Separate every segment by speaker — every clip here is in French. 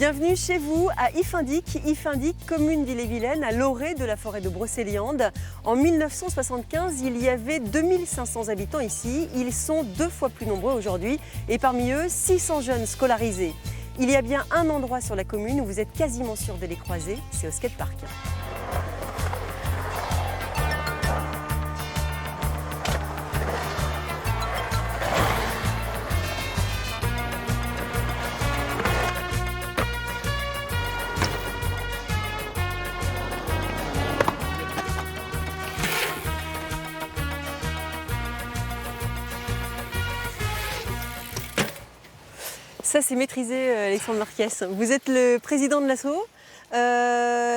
Speaker 1: Bienvenue chez vous à Iffindic. Iffindic, commune d'Ille-et-Vilaine, à l'orée de la forêt de Brocéliande. En 1975, il y avait 2500 habitants ici. Ils sont 2 fois plus nombreux aujourd'hui et parmi eux, 600 jeunes scolarisés. Il y a bien un endroit sur la commune où vous êtes quasiment sûr de les croiser, c'est au skatepark. Ça, c'est maîtrisé, Alexandre Marquès. Vous êtes le président de l'asso.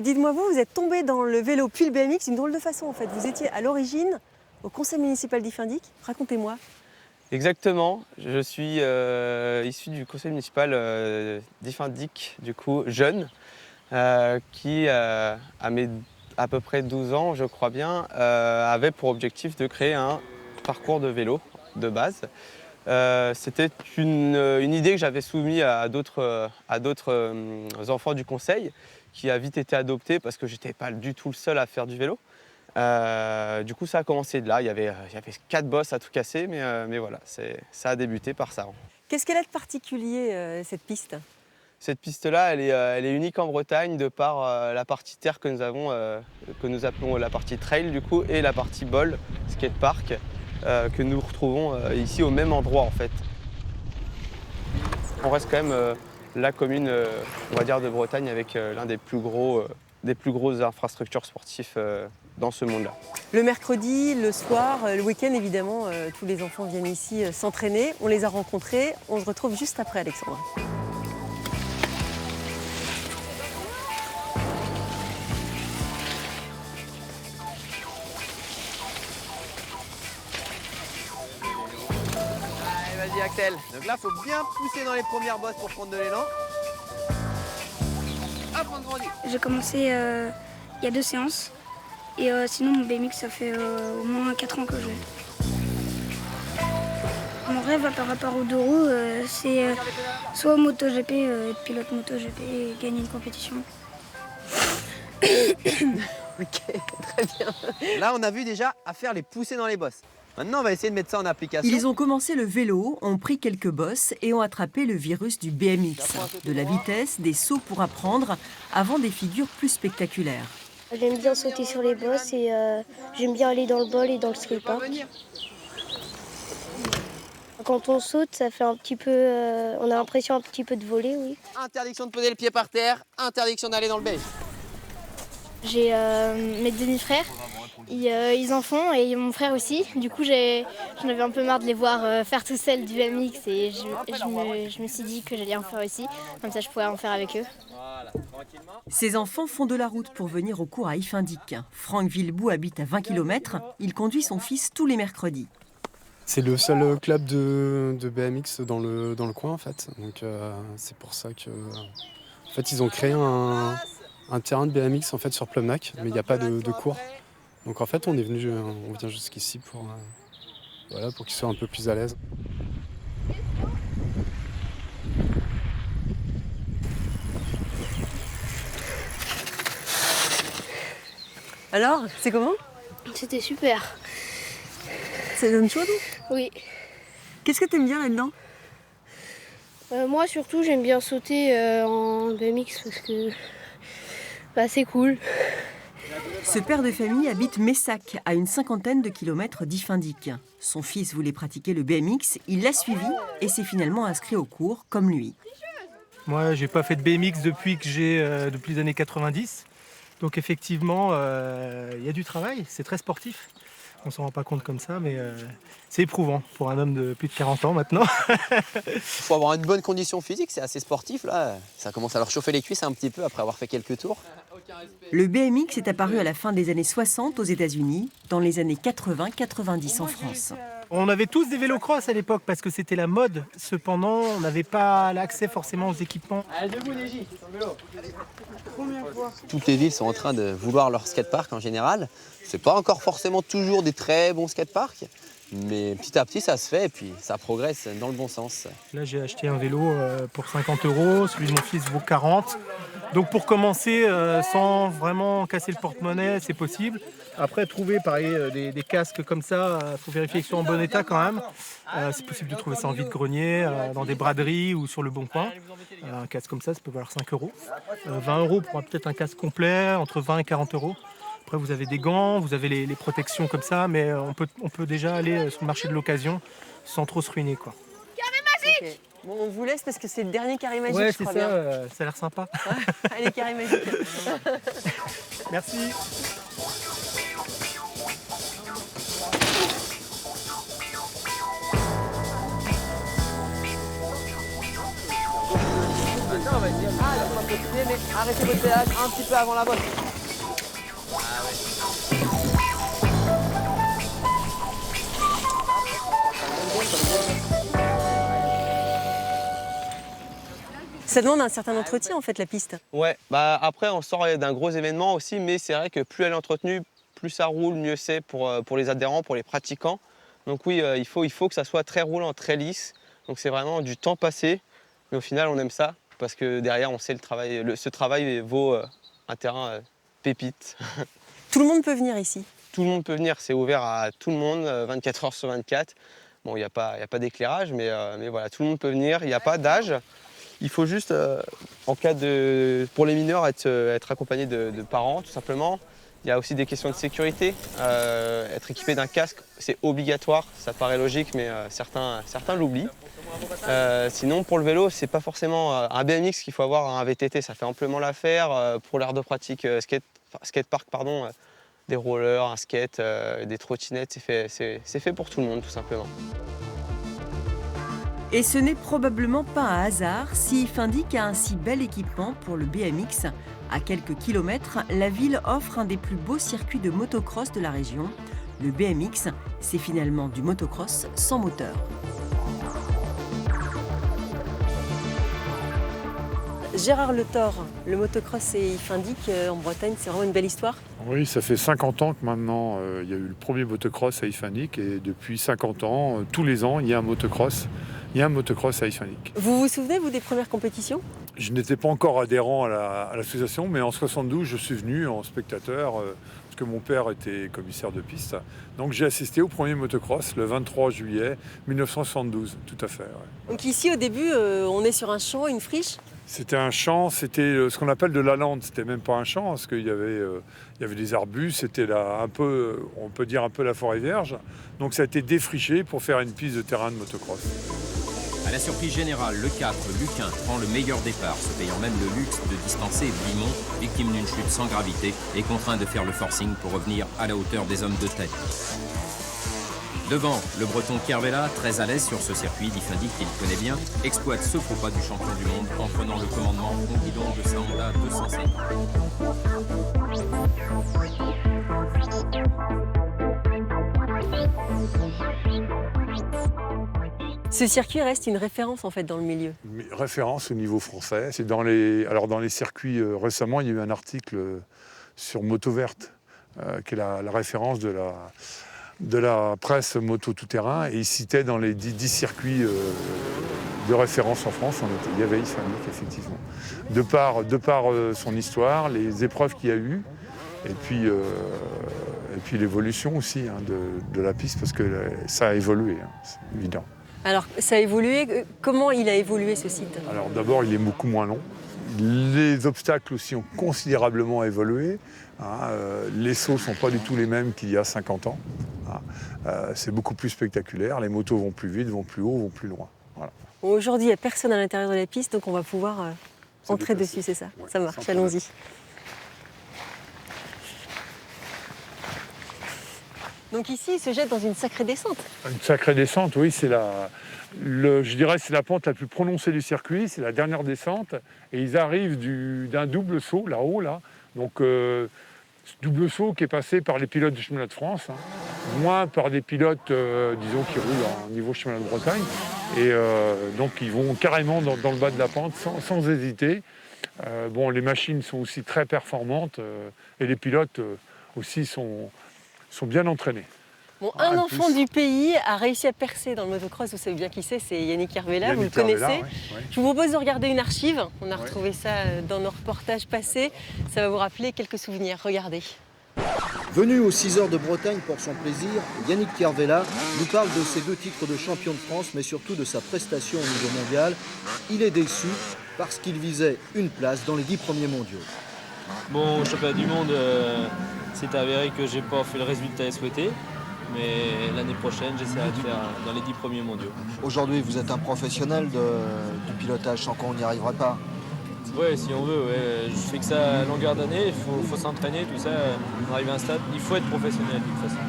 Speaker 1: Dites-moi, vous êtes tombé dans le vélo puis le BMX d'une drôle de façon, en fait. Vous étiez à l'origine au conseil municipal d'Iffindic. Racontez-moi.
Speaker 2: Exactement. Je suis issu du conseil municipal d'Iffindic, du coup, jeune, qui, à peu près 12 ans, je crois bien, avait pour objectif de créer un parcours de vélo de base. C'était une idée que j'avais soumise à d'autres enfants du conseil, qui a vite été adoptée parce que je n'étais pas du tout le seul à faire du vélo. Du coup, ça a commencé de là. Il y avait 4 bosses à tout casser, mais voilà, ça a débuté par ça.
Speaker 1: Qu'est-ce qu'elle a de particulier, cette piste ?
Speaker 2: Cette piste-là, elle est unique en Bretagne de par la partie terre que nous avons, que nous appelons la partie trail du coup, et la partie bol, skatepark, que nous retrouvons ici au même endroit en fait. On reste quand même la commune, on va dire, de Bretagne avec l'un des plus grosses infrastructures sportives dans ce monde-là.
Speaker 1: Le mercredi, le soir, le week-end évidemment, tous les enfants viennent ici s'entraîner. On les a rencontrés. On se retrouve juste après, Alexandre.
Speaker 3: Vas-y Axel. Donc là, faut bien pousser dans les premières bosses pour prendre de l'élan. Hop, on grandit.
Speaker 4: J'ai commencé il y a 2 séances. Et sinon, mon BMX, ça fait au moins 4 ans que je joue. Mon rêve par rapport aux 2 roues, c'est soit MotoGP, être pilote MotoGP et gagner une compétition.
Speaker 1: Ok, très bien.
Speaker 3: Là, on a vu déjà à faire les poussées dans les bosses. Maintenant, on va essayer de mettre ça en application.
Speaker 1: Ils ont commencé le vélo, ont pris quelques bosses et ont attrapé le virus du BMX. De la vitesse, des sauts pour apprendre, avant des figures plus spectaculaires.
Speaker 5: J'aime bien sauter sur les bosses et j'aime bien aller dans le bol et dans le skatepark. Quand on saute, ça fait un petit peu, on a l'impression un petit peu de voler, oui.
Speaker 3: Interdiction de poser le pied par terre, interdiction d'aller dans le beige.
Speaker 5: J'ai mes demi-frères, ils en font et mon frère aussi. Du coup, j'en avais un peu marre de les voir faire tout seuls du BMX et je me suis dit que j'allais en faire aussi. Comme ça, je pourrais en faire avec eux.
Speaker 3: Voilà, tranquillement.
Speaker 1: Ces enfants font de la route pour venir au cours à Iffindic. Franck Villebout habite à 20 km. Il conduit son fils tous les mercredis.
Speaker 6: C'est le seul club de BMX dans le coin en fait. Donc c'est pour ça que en fait, ils ont créé un terrain de BMX en fait sur Plumnac, mais il n'y a pas de cours. Donc en fait on vient jusqu'ici pour qu'ils soient un peu plus à l'aise.
Speaker 1: Alors, c'est comment ?
Speaker 5: C'était super.
Speaker 1: Ça donne chaud, non ?
Speaker 5: Oui.
Speaker 1: Qu'est-ce que tu aimes bien là-dedans ?
Speaker 5: Moi, surtout, j'aime bien sauter en BMX parce que c'est cool.
Speaker 1: Ce père de famille habite Messac, à une 50aine de kilomètres d'Iffindic. Son fils voulait pratiquer le BMX, il l'a suivi et s'est finalement inscrit au cours, comme lui.
Speaker 7: Moi, j'ai pas fait de BMX depuis les années 90. Donc effectivement, il y a du travail, c'est très sportif. On s'en rend pas compte comme ça, mais c'est éprouvant pour un homme de plus de 40 ans maintenant.
Speaker 3: Il faut avoir une bonne condition physique, c'est assez sportif là. Ça commence à leur chauffer les cuisses un petit peu après avoir fait quelques tours.
Speaker 1: Le BMX est apparu à la fin des années 60 aux États-Unis, dans les années 80-90 en France.
Speaker 7: On avait tous des vélos cross à l'époque parce que c'était la mode. Cependant, on n'avait pas l'accès forcément aux équipements.
Speaker 3: Allez, debout, Neji, sur le vélo. Toutes les villes sont en train de vouloir leur skatepark en général. C'est pas encore forcément toujours des très bons skateparks, Mais petit à petit, ça se fait et puis ça progresse dans le bon sens.
Speaker 7: Là, j'ai acheté un vélo pour 50 €, celui de mon fils vaut 40. Donc pour commencer, sans vraiment casser le porte-monnaie, c'est possible. Après, trouver pareil, des casques comme ça, il faut vérifier qu'ils soient en bon état quand même. C'est possible de trouver ça en vide-grenier, dans des braderies ou sur le Bon Coin. Un casque comme ça peut valoir 5 €. 20 € pour peut-être un casque complet, entre 20 et 40 €. Après, vous avez des gants, vous avez les protections comme ça, mais on peut déjà aller sur le marché de l'occasion sans trop se ruiner, quoi.
Speaker 1: Ok. Bon, on vous laisse parce que c'est le dernier carré magique,
Speaker 7: Ouais,
Speaker 1: je
Speaker 7: c'est
Speaker 1: crois
Speaker 7: ça,
Speaker 1: bien.
Speaker 7: ça a l'air sympa.
Speaker 1: Allez, carré magique.
Speaker 7: Merci.
Speaker 3: Arrêtez votre pédalage un petit peu avant la bosse.
Speaker 1: Ça demande un certain entretien en fait la piste.
Speaker 2: Ouais, bah après on sort d'un gros événement aussi, mais c'est vrai que plus elle est entretenue, plus ça roule, mieux c'est pour les adhérents, pour les pratiquants. Donc oui, il faut que ça soit très roulant, très lisse. Donc c'est vraiment du temps passé, mais au final on aime ça parce que derrière on sait ce travail vaut un terrain pépite.
Speaker 1: Tout le monde peut venir ici.
Speaker 2: Tout le monde peut venir, c'est ouvert à tout le monde, 24 heures sur 24. Bon, il n'y a pas d'éclairage, mais voilà, tout le monde peut venir, il n'y a pas d'âge. Il faut juste, pour les mineurs, être accompagné de parents, tout simplement. Il y a aussi des questions de sécurité. Être équipé d'un casque, c'est obligatoire. Ça paraît logique, mais certains l'oublient. Sinon, pour le vélo, c'est pas forcément un BMX qu'il faut avoir, un VTT, ça fait amplement l'affaire. Pour l'aire de pratique skatepark, des rollers, un skate, des trottinettes, c'est fait pour tout le monde, tout simplement.
Speaker 8: Et ce n'est probablement pas un hasard si Ifindic a un si bel équipement pour le BMX. À quelques kilomètres, la ville offre un des plus beaux circuits de motocross de la région. Le BMX, c'est finalement du motocross sans moteur.
Speaker 1: Gérard Le Thor, le motocross et Ifindic en Bretagne, c'est vraiment une belle histoire.
Speaker 9: Oui, ça fait 50 ans que maintenant, il y a eu le premier motocross à Ifindic et depuis 50 ans, tous les ans, il y a un motocross. Il y a un motocross à Ifindic.
Speaker 1: Vous vous souvenez, vous, des premières compétitions?
Speaker 9: Je n'étais pas encore adhérent à l'association, mais en 72, je suis venu en spectateur, parce que mon père était commissaire de piste. Donc j'ai assisté au premier motocross le 23 juillet 1972, tout à fait. Ouais.
Speaker 1: Donc ici, au début, on est sur un champ, une friche.
Speaker 9: C'était un champ, c'était ce qu'on appelle de la lande. C'était même pas un champ, parce qu'il y avait des arbustes, c'était là un peu, on peut dire un peu la forêt vierge. Donc ça a été défriché pour faire une piste de terrain de motocross.
Speaker 10: À la surprise générale, le 4, Luquin, prend le meilleur départ, se payant même le luxe de dispenser Blimont, victime d'une chute sans gravité, et contraint de faire le forcing pour revenir à la hauteur des hommes de tête. Devant, le breton Kervella, très à l'aise sur ce circuit d'Ifindic qu'il connaît bien, exploite ce faux pas du champion du monde en prenant le commandement au guidon de sa Honda 205.
Speaker 1: Ce circuit reste une référence en fait dans le milieu.
Speaker 9: Référence au niveau français. C'est dans les circuits, récemment, il y a eu un article sur Moto Verte, qui est la référence de la presse moto tout-terrain, et il citait dans les 10 circuits de référence en France, il y avait Ifindic, effectivement. De par son histoire, les épreuves qu'il y a eu, et puis l'évolution aussi de la piste, parce que ça a évolué, c'est évident.
Speaker 1: Alors, ça a évolué. Comment il a évolué ce site?
Speaker 9: Alors d'abord, il est beaucoup moins long. Les obstacles aussi ont considérablement évolué. Les sauts ne sont pas du tout les mêmes qu'il y a 50 ans. C'est beaucoup plus spectaculaire. Les motos vont plus vite, vont plus haut, vont plus loin. Voilà.
Speaker 1: Bon, aujourd'hui, il n'y a personne à l'intérieur de la piste, donc on va pouvoir entrer dessus, c'est ça?
Speaker 9: Ouais,
Speaker 1: ça marche, allons-y. Donc ici, il se jette dans une sacrée descente.
Speaker 9: Une sacrée descente, oui, c'est je dirais c'est la pente la plus prononcée du circuit, c'est la dernière descente, et ils arrivent d'un double saut là-haut, là. Donc ce double saut qui est passé par les pilotes du chemin de France, moins par des pilotes, disons, qui roulent au niveau chemin de Bretagne, et donc ils vont carrément dans le bas de la pente sans hésiter. Les machines sont aussi très performantes, et les pilotes aussi sont bien entraînés.
Speaker 1: Bon,
Speaker 9: Ah,
Speaker 1: un
Speaker 9: le
Speaker 1: enfant
Speaker 9: plus.
Speaker 1: du pays a réussi à percer dans le motocross, vous savez bien qui c'est Yannick Hervella, vous le
Speaker 9: Yannick Hervella,
Speaker 1: connaissez.
Speaker 9: ouais.
Speaker 1: Je vous propose de regarder une archive, on a retrouvé ça dans nos reportages passés, ça va vous rappeler quelques souvenirs, regardez.
Speaker 11: Venu aux 6 heures de Bretagne pour son plaisir, Yannick Hervella nous parle de ses 2 titres de champion de France, mais surtout de sa prestation au niveau mondial. Il est déçu parce qu'il visait une place dans les 10 premiers mondiaux.
Speaker 12: Bon, au championnat du monde, c'est avéré que j'ai pas fait le résultat souhaité, mais l'année prochaine, j'essaierai de faire dans les 10 premiers mondiaux.
Speaker 11: Aujourd'hui, vous êtes un professionnel du pilotage, sans quoi on n'y arriverait pas.
Speaker 12: Ouais, si on veut, ouais. Je fais que ça à longueur d'année, il faut s'entraîner, tout ça. On arrive à un stade, il faut être professionnel de toute façon.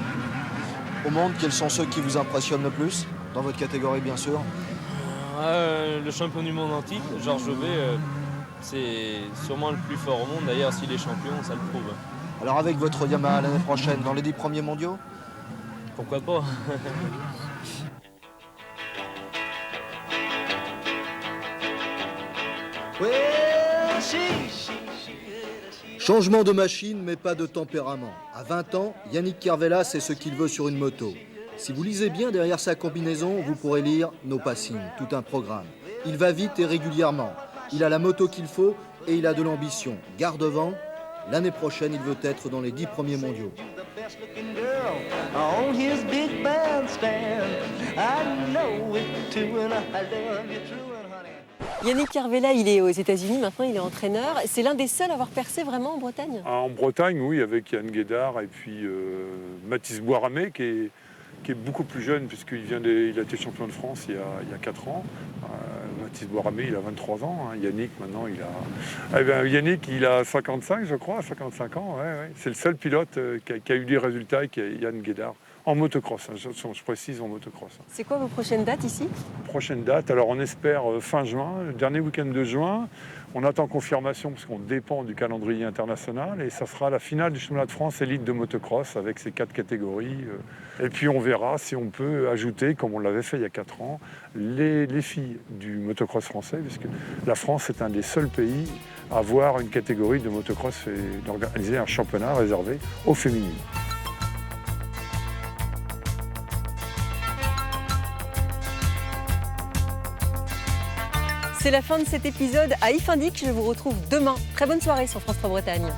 Speaker 11: Au monde, quels sont ceux qui vous impressionnent le plus? Dans votre catégorie, bien sûr.
Speaker 12: Le champion du monde antique, Georges Jobet, c'est sûrement le plus fort au monde. D'ailleurs, s'il est champion, ça le prouve.
Speaker 11: Alors avec votre Yamaha l'année prochaine, dans les 10 premiers mondiaux?
Speaker 12: Pourquoi pas?
Speaker 11: Changement de machine, mais pas de tempérament. À 20 ans, Yannick Hervella sait ce qu'il veut sur une moto. Si vous lisez bien derrière sa combinaison, vous pourrez lire « No Passing », tout un programme. Il va vite et régulièrement. Il a la moto qu'il faut et il a de l'ambition. Gare devant, l'année prochaine, il veut être dans les 10 premiers mondiaux.
Speaker 1: Yannick Hervella, il est aux États-Unis maintenant, il est entraîneur. C'est l'un des seuls à avoir percé vraiment en Bretagne.
Speaker 9: En Bretagne, oui, avec Yann Guédard et puis Mathis Boiramé, qui est beaucoup plus jeune, puisqu'il a été champion de France il y a 4 ans. Mathis Boiramé, il a 23 ans. Yannick, maintenant, Yannick, il a 55, je crois, 55 ans. Ouais. C'est le seul pilote qui a eu des résultats avec Yann Guédard. En motocross, je précise en motocross.
Speaker 1: C'est quoi vos prochaines dates ici?
Speaker 9: Prochaine date, alors on espère fin juin, le dernier week-end de juin. On attend confirmation parce qu'on dépend du calendrier international et ça sera la finale du championnat de France élite de motocross avec ces 4 catégories. Et puis on verra si on peut ajouter, comme on l'avait fait il y a 4 ans, les filles du motocross français, puisque la France est un des seuls pays à avoir une catégorie de motocross et d'organiser un championnat réservé aux féminines.
Speaker 1: C'est la fin de cet épisode à IF Indique. Je vous retrouve demain. Très bonne soirée sur France 3 Bretagne.